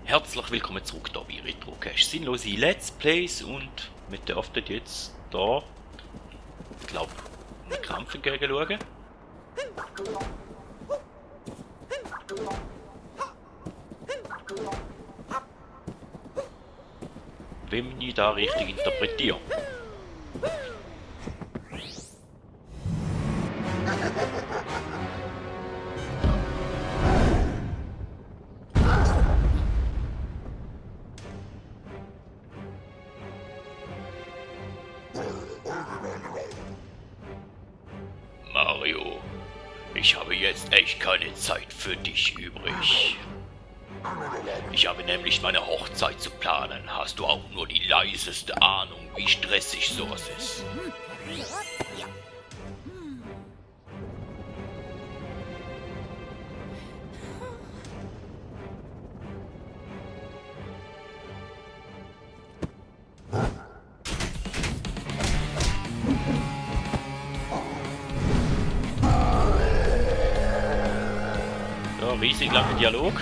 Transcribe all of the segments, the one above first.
Herzlich willkommen zurück hier bei Retrocache. Sinnlose Let's Plays und wir dürften jetzt da, ich glaube, einen Kampf entgegen schauen. Wenn ich da richtig interpretiere. Mario, ich habe jetzt echt keine Zeit für dich übrig. Ich habe nämlich meine Hochzeit zu planen. Hast du auch nur die leiseste Ahnung, wie stressig sowas ist? Ja, riesig langer Dialog.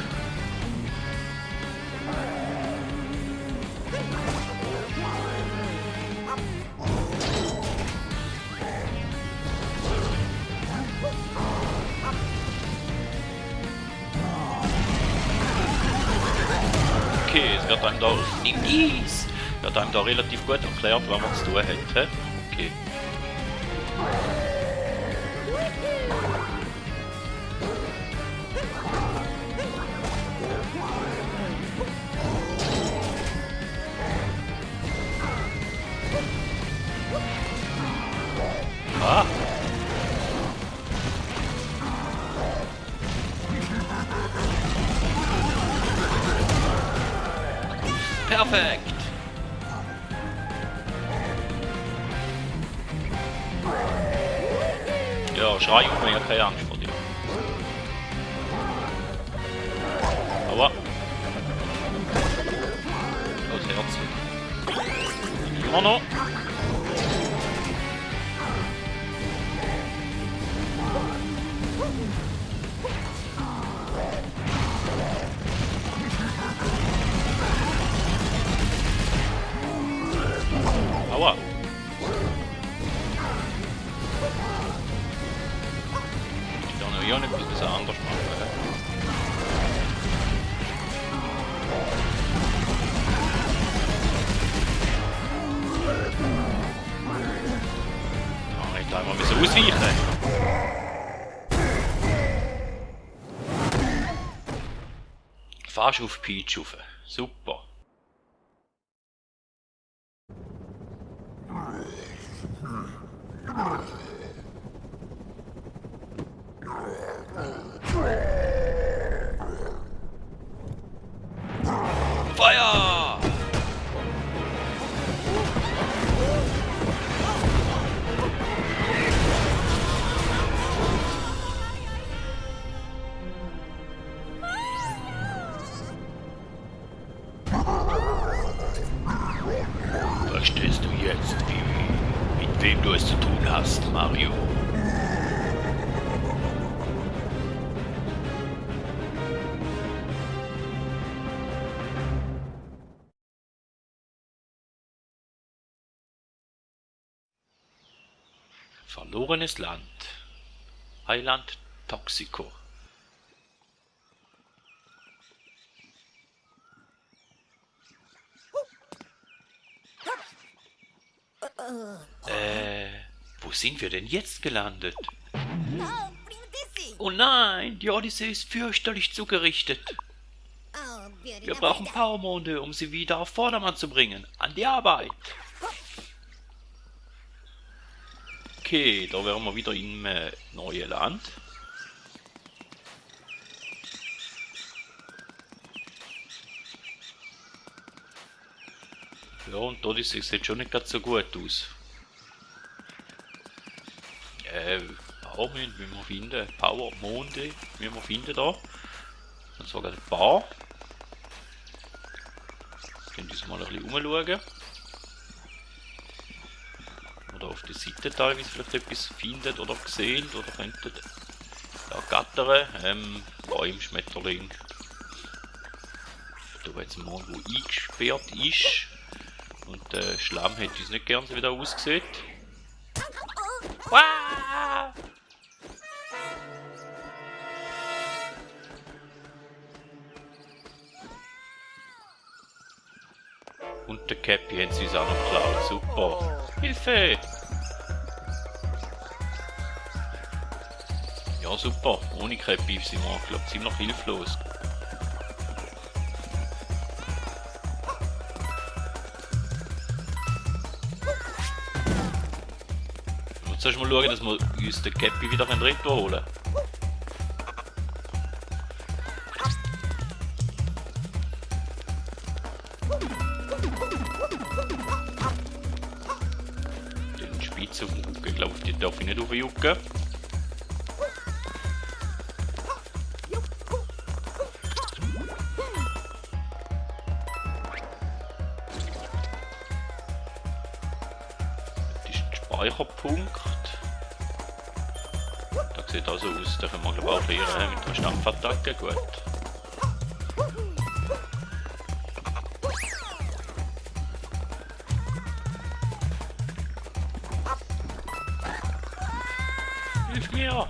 Okay, es wird einem da wird einem da relativ gut erklärt, was man zu tun hat. He? Okay. Ah. Perfekt! Ja, schrei um, ich habe keine Angst vor dir. Aua! Das Herz. Immer noch! Aua! Ich kann ja nicht ein bisschen anders machen. Ah, ich darf mal ein bisschen ausweichen. Fast auf Peach rauf. Super. Feuer! Verstehst du jetzt, mit wem du es zu tun hast, Mario? Verlorenes Land. Heiland Toxico. Wo sind wir denn jetzt gelandet? Oh nein, die Odyssee ist fürchterlich zugerichtet. Wir brauchen Powermonde, um sie wieder auf Vordermann zu bringen. An die Arbeit! Okay, da wären wir wieder im neuen Land. Ja, und die Odyssee sieht schon nicht ganz so gut aus. Powermonde, wie wir finden. Powermonde, wie wir finden da. Und zwar gerade ein paar. Können wir mal ein bisschen umschauen. Oder auf der Seite teilweise vielleicht etwas findet oder gesehen oder könntet. Ja, Gattern, Bäume, Schmetterling. Da jetzt mal wo eingesperrt ist. Und der Schlamm hätte uns nicht gern so wieder ausgesehen. Wow! Und der Cappy haben sie uns auch noch geklaut. Super! Hilfe! Ja super, ohne Cappy sind wir, glaube ich, ziemlich hilflos. Jetzt erst mal schauen, dass wir uns den Cappy wieder retour holen. Den Spitz auf dem Rücken, glaube ich, die darf ich nicht aufjucken. Das ist ein Speicherpunkt. Das sieht also aus, da können wir glaube ich auch lernen mit einer Stampfattacke, gut. Hilf mir!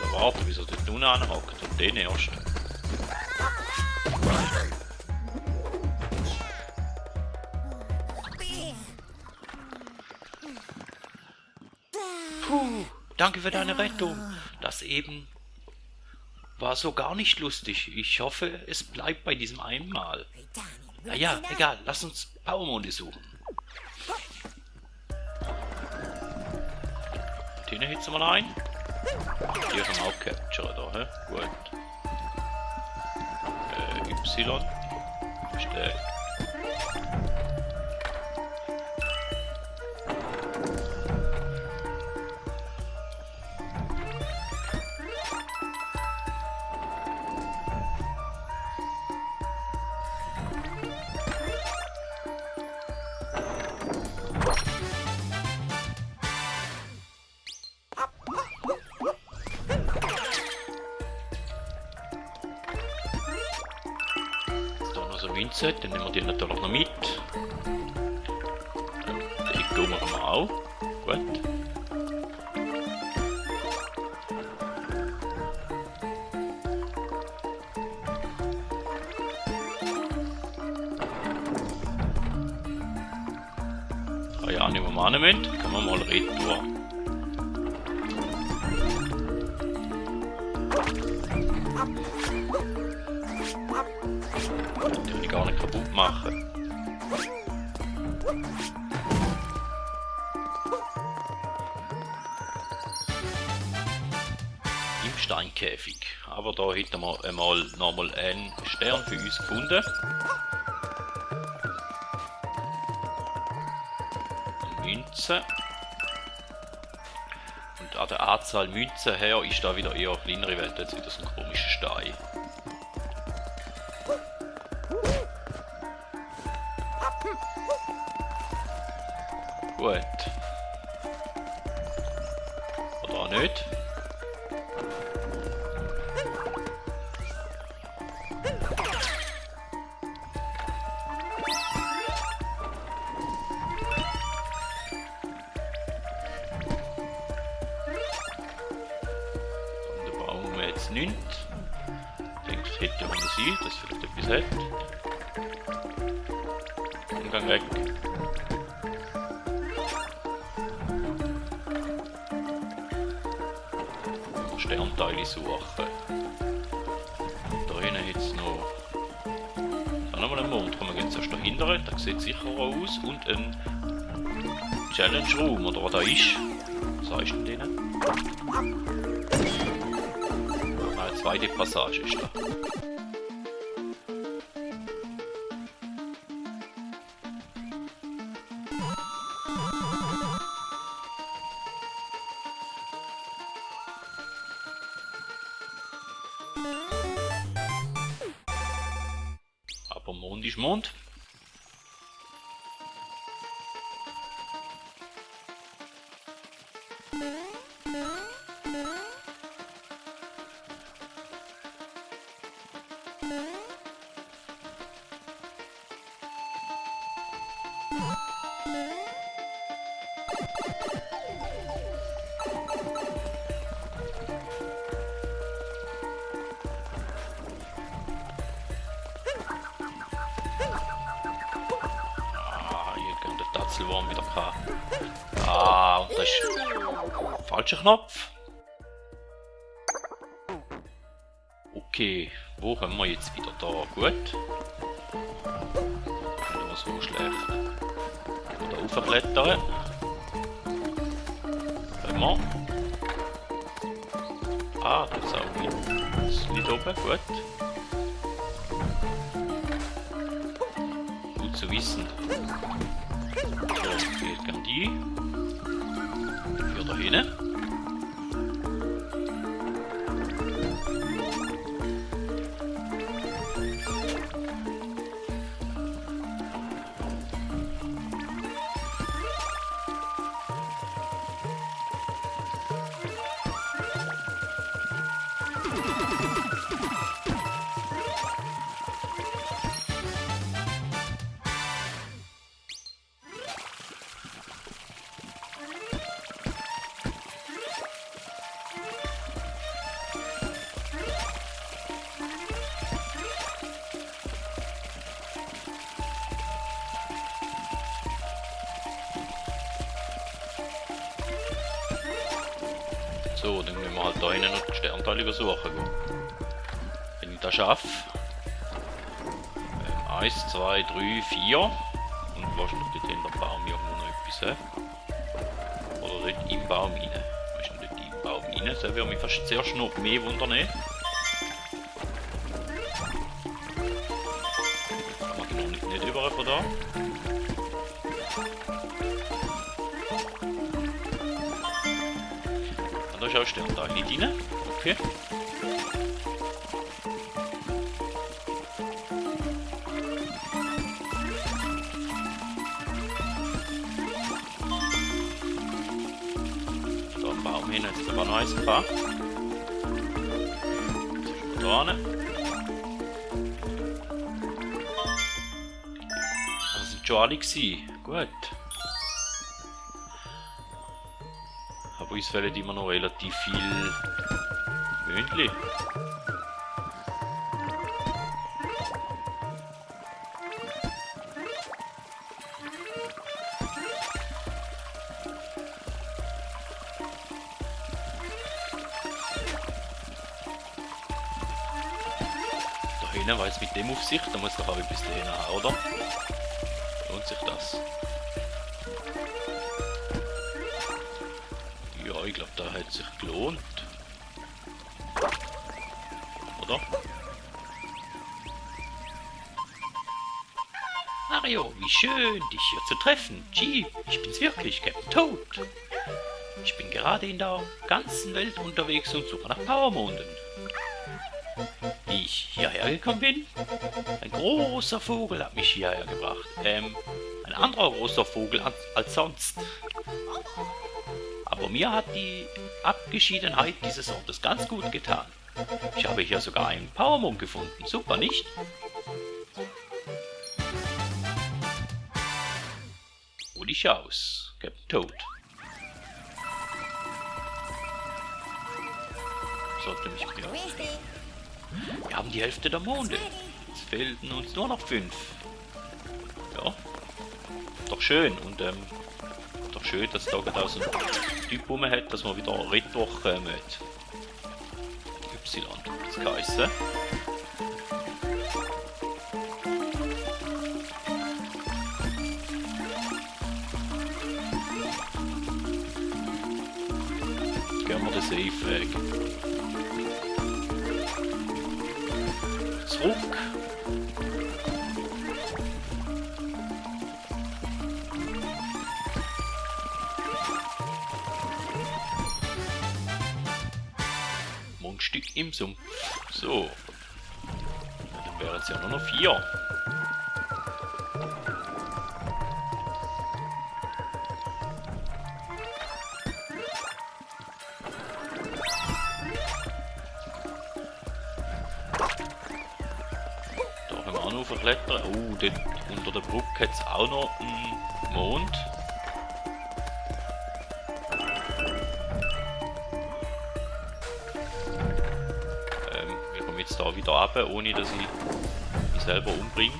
Und warten, bis er dort unten anhockt und den erst. Puh, danke für deine Rettung. Das eben war so gar nicht lustig. Ich hoffe, es bleibt bei diesem einmal. Naja, egal, lass uns Baumonde suchen. Den hitzen wir ein. Die können wir auch capturen da, hä? Gut. Y. Versteht. Münze, dann nehmen wir die natürlich noch mit. Die gehen wir auch. Gut. Ja, nehmen wir mal mit. Können wir mal retour. Gar nicht kaputt machen. Im Steinkäfig. Aber da hätten wir einmal nochmal einen Stern für uns gefunden. Eine Münze. Und an der Anzahl Münzen her ist da wieder eher eine kleinere Welt, jetzt wieder so ein komischer Stein. Gut. Oder auch nicht. Und der Baum jetzt nicht. Ich denke, das hätte man sein, dass vielleicht etwas hat. Umgang weg. Sternteile suchen. Da hinten hat es noch. Da nochmal einen Mond, kann man jetzt erst dahinter, das sieht sicherer aus. Und ein Challenge Room, oder was da ist. Was sagst du denn denen? Eine zweite Passage ist da. Aber Mond ist Mond. Tatzelwurm wieder gehabt. Ah, und das ist falscher Knopf. Okay, wo kommen wir jetzt wieder da? Gut. Nicht mehr so schlecht. Oder raufklettern. Können wir. Ah, das ist auch nicht. Das liegt oben, gut. Gut zu wissen. So, geht gern die. Hier da hinten. So, dann müssen wir halt da hinten noch die Sternteile übersuchen. Wenn ich das schaffe. 1, 2, 3, 4. Und wahrscheinlich dort hinter dem Baum irgendwo noch etwas. Oder dort im Baum rein. Was ist denn dort im Baum rein? Das würde mich fast zuerst noch mehr wundern. Kann man genau nicht über von da. Da ist auch Sternteil nicht rein. Okay. Da am Baum hin, jetzt aber noch eins gehabt. Da hinten. Das sind schon alle gewesen. Gut. Aber uns fehlen immer noch relativ viel Mündli. Da hinten war es mit dem auf sich, da muss doch auch etwas dahin haben, oder? Lohnt sich das? Ja, ich glaube, da hat sich gelohnt. Oder? Mario, wie schön, dich hier zu treffen. Gee, ich bin's wirklich, Captain Toad. Ich bin gerade in der ganzen Welt unterwegs und suche nach Powermonden. Wie ich hierher gekommen bin? Ein großer Vogel hat mich hierher gebracht. Ein anderer großer Vogel als sonst. Aber mir hat die Abgeschiedenheit dieses Ortes ganz gut getan. Ich habe hier sogar einen Powermond gefunden. Super, nicht? Ruh dich aus, Captain Toad. Sollte mich beachten. Wir haben die Hälfte der Monde. Es fehlten uns nur noch 5. Ja. Doch schön. Und doch schön, dass da gerade auch so ein Typ rum hat, dass man wieder Rittwoch mit Y. Das geheißen. Gehen wir den Safe-Weg. Zurück. Mundstück im Sumpf. So. Ja, dann wären es ja nur noch 4. verklettern. Oh, dort unter der Brücke hat es auch noch einen Mond. Ich komme jetzt da wieder runter, ohne dass ich mich selber umbringe.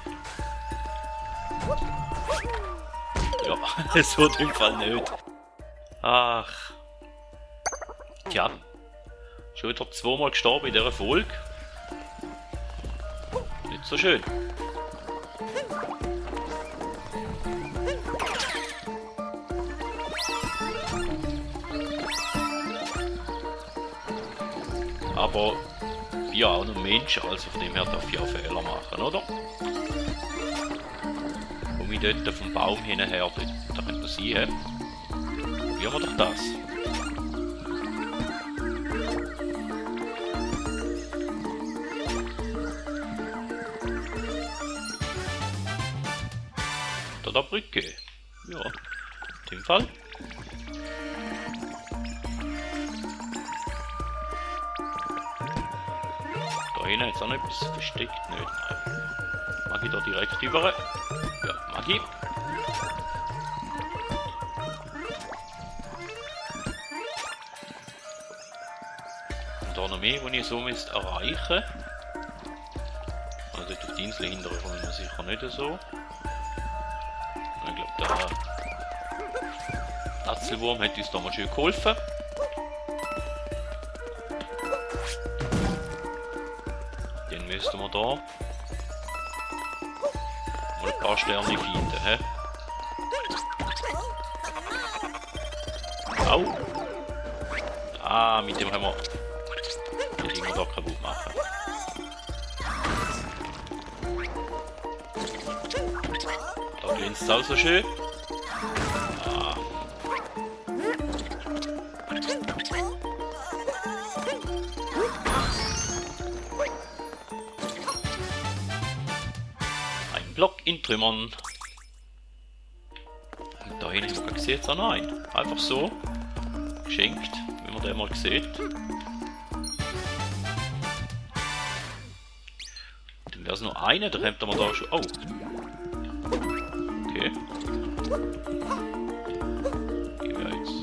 Ja, es wird im Fall nicht. Ach. Tja. Schon wieder zweimal gestorben in dieser Folge. Nicht so schön. Aber ich bin ja auch noch ein Mensch, also von dem her darf ich auch Fehler machen, oder? Komme ich dort vom Baum hinher, da könnte das sein, probieren wir doch das. Unter der Brücke. Ja, in dem Fall. Da hinten jetzt auch noch etwas versteckt. Nicht, nein. Mag ich da direkt rüber? Ja, mag ich. Und da noch mehr, die ich so müsste erreichen. Also dort auf die Insel hinterher kommen wir sicher nicht so. Ich glaube, der Atzelwurm hat uns da mal schön geholfen. Den müssten wir da mal ein paar Sterne finden. He? Au! Ah, mit dem haben wir die Dinger da kaputt machen. Da glänzt es auch so schön. Ah. Ein Block in Trümmern. Und da hinten haben wir gesehen, jetzt auch noch einen. Einfach so. Geschenkt, wie man den mal sieht. Dann wäre es noch einer, da hätten wir da schon. Oh! Okay. Gehen wir jetzt.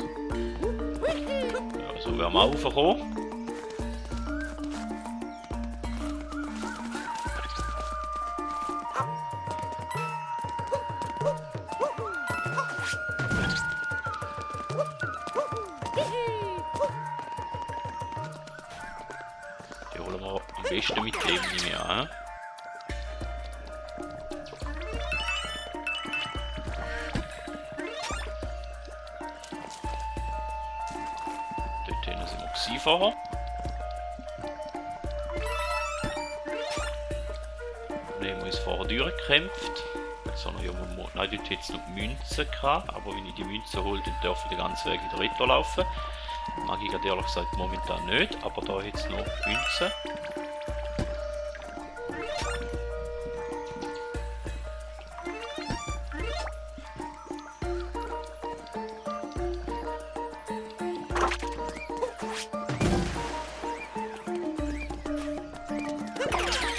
Ja, so wären wir raufgekommen. Die holen wir am besten mit dem nicht mehr, he? Dort hinten sind wir gewesen vorher. Wir haben uns vorher durchgekämpft. Sondern ja, nein, dort hätte es noch Münzen gehabt, aber wenn ich die Münzen hole, dann darf ich den ganzen Weg wieder weiterlaufen. Mag ich ehrlich gesagt momentan nicht, aber da hat es noch Münzen.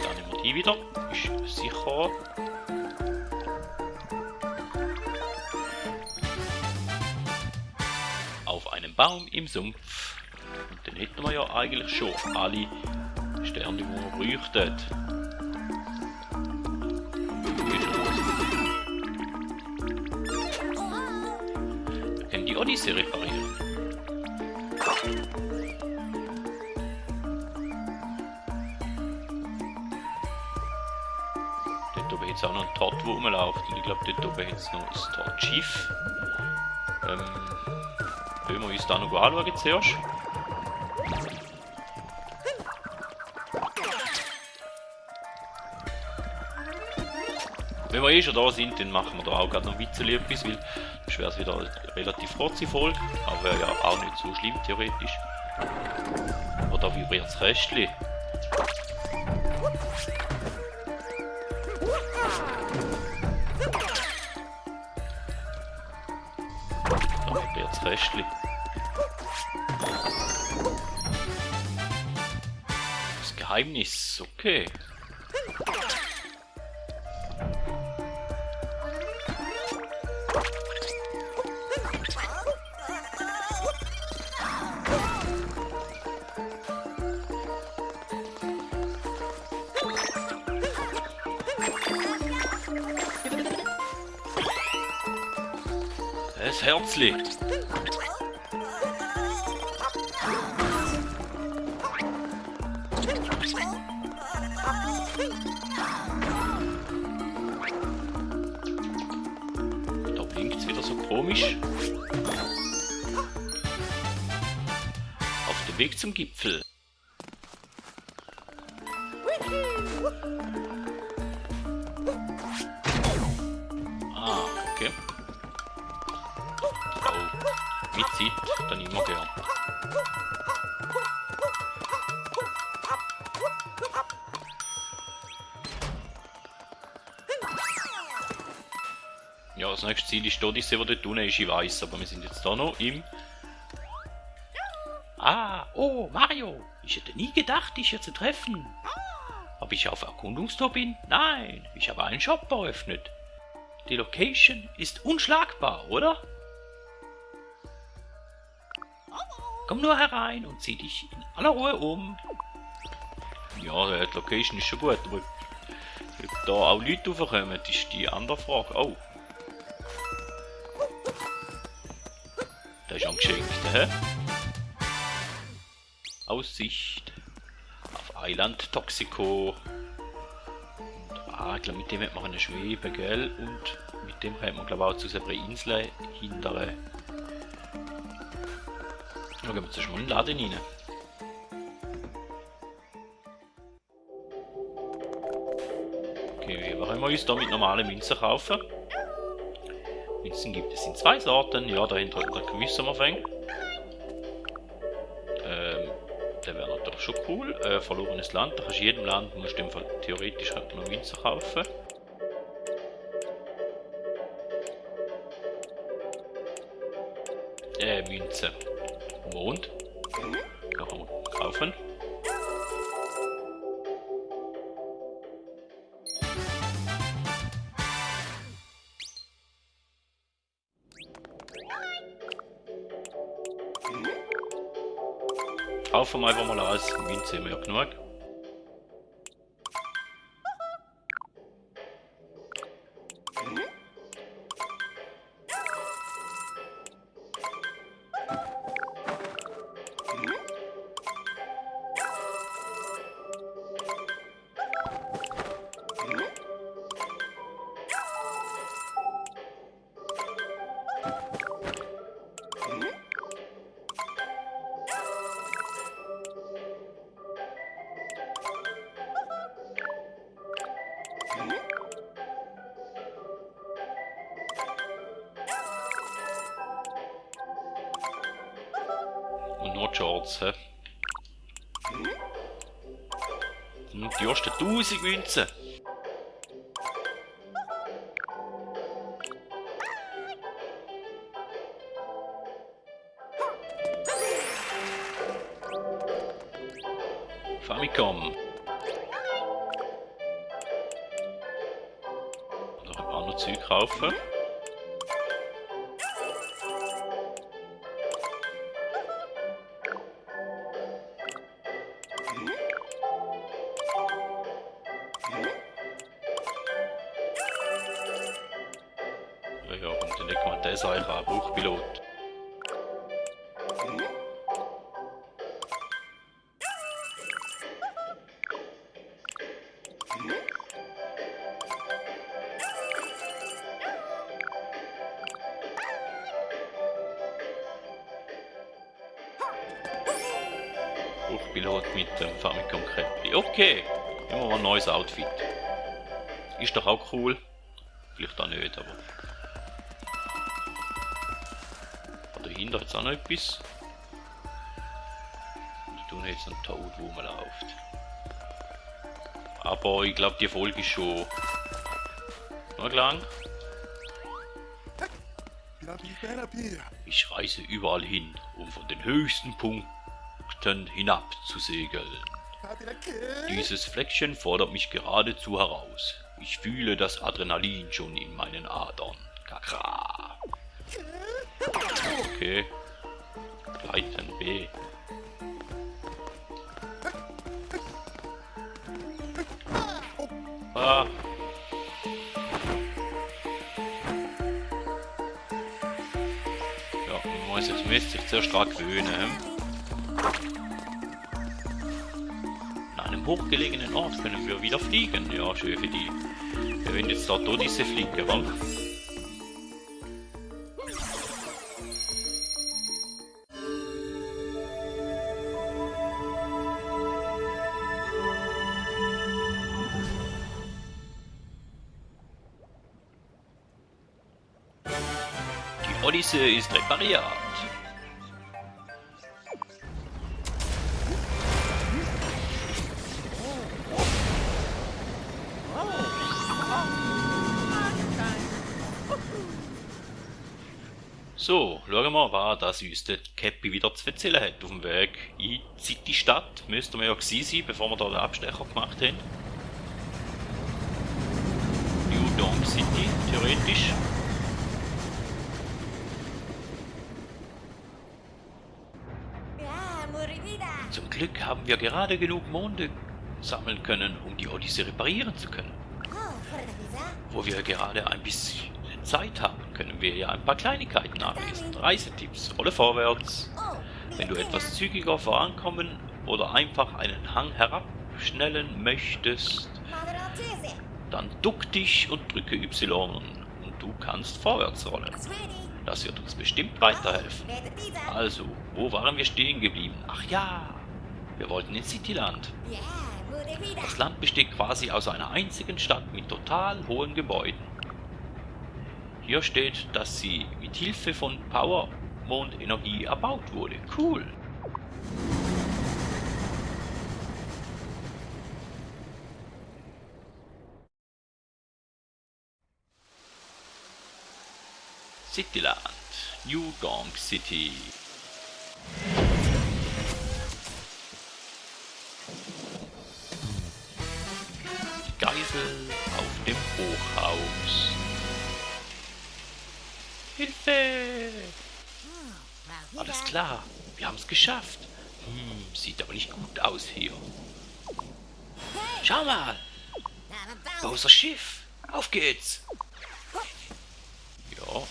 Dann nehmen wir die wieder, ist sicher. Auf einem Baum im Sumpf. Und dann hätten wir ja eigentlich schon alle Sterne, die wir bräuchten. Wir können die Odyssee reparieren. Dort oben hat es auch noch ein Tod, wo rumläuft. Und ich glaube, dort oben hat es noch ein Todschiff. Können wir uns da noch anschauen zuerst. Wenn wir eh schon da sind, dann machen wir da auch gerade noch ein bisschen etwas, weil das wäre wieder eine relativ kurze Folge, aber wäre ja auch nicht so schlimm theoretisch. Aber da vibriert das Kästchen. Da vibriert das Kästchen. Das Geheimnis, okay. Das Herzli. Da blinkt's wieder so komisch. Auf dem Weg zum Gipfel. Ah, okay. Oh, mitzieht dann immer gern. Ja, das nächste Ziel ist dort, ich sehe, wo dort unten ist, ich weiss, aber wir sind jetzt da noch im... Ah, oh, Mario, ich hätte nie gedacht, dich hier zu treffen. Ob ich auf Erkundungstour bin? Nein, ich habe einen Shop eröffnet. Die Location ist unschlagbar, oder? Komm nur herein und zieh dich in aller Ruhe um. Ja, die Location ist schon gut, aber ob da auch Leute raufkommen, ist die andere Frage. Oh. Da ist angeschenkt, hä? Aussicht auf Eiland Toxico. Und, ich glaube, mit dem hat man eine Schwebe, gell? Und mit dem hat man, glaube ich, auch zu seiner Insel hintere. Da gehen wir zuerst mal in den Laden rein. Okay, was können wir uns da mit normalen Münzen kaufen? Münzen gibt es in zwei Sorten. Ja, dahinter hat der Gewissen wir fängt. Der wäre natürlich schon cool. Verlorenes Land, da kannst du in jedem Land, musst du theoretisch halt noch Münzen kaufen. Münze. Mond. Kann man kaufen. Kaufen wir einfach mal alles. Münze haben wir ja genug. Und noch Shorts, hä? Und die ersten 1000 Münzen. Famicom. Da können wir auch noch Zeug kaufen. Ja, und dann legen wir den Seich an, Buchpilot. Buchpilot mit dem Famicom Käppli. Okay, immer mal ein neues Outfit. Ist doch auch cool. Vielleicht auch nicht, aber... Dahinter hat es auch noch etwas. Da tun jetzt einen Toad, wo man läuft. Aber ich glaube, die Folge ist schon noch lang. Ich reise überall hin, um von den höchsten Punkten hinab zu segeln. Dieses Fleckchen fordert mich geradezu heraus. Ich fühle das Adrenalin schon in meinen Adern. Kakra. Okay. Leiten B. Ah. Ja, man muss sich zuerst daran gewöhnen. An einem hochgelegenen Ort können wir wieder fliegen. Ja, schön für die. Wir werden jetzt da diese fliegen, wa? Die Odyssee ist repariert. So, schauen wir mal, was uns der Käppi wieder zu erzählen hat. Auf dem Weg in die City-Stadt müssten wir ja gewesen sein, bevor wir da den Abstecher gemacht haben. New Donk City, theoretisch. Zum Glück haben wir gerade genug Monde sammeln können, um die Odyssee reparieren zu können. Wo wir gerade ein bisschen Zeit haben, können wir ja ein paar Kleinigkeiten nachlesen. Reisetipps, rolle vorwärts. Wenn du etwas zügiger vorankommen oder einfach einen Hang herabschnellen möchtest, dann duck dich und drücke Y und du kannst vorwärts rollen. Das wird uns bestimmt weiterhelfen. Also, wo waren wir stehen geblieben? Ach ja, wir wollten in Cityland. Das Land besteht quasi aus einer einzigen Stadt mit total hohen Gebäuden. Hier steht, dass sie mit Hilfe von Power-Mondenergie erbaut wurde. Cool! Cityland, New Donk City. Die Geisel auf dem Hochhaus. Hilfe! Alles klar, wir haben es geschafft. Sieht aber nicht gut aus hier. Schau mal! Bowser Schiff! Auf geht's! Ja,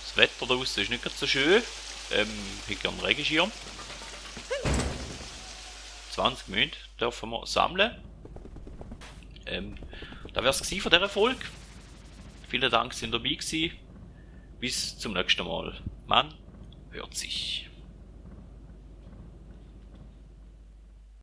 das Wetter draußen ist nicht ganz so schön. Ich habe einen Regenschirm. 20 Minuten dürfen wir sammeln. Da wäre es von dieser Folge. Vielen Dank, dass ihr dabei gewesen. Bis zum nächsten Mal. Man hört sich.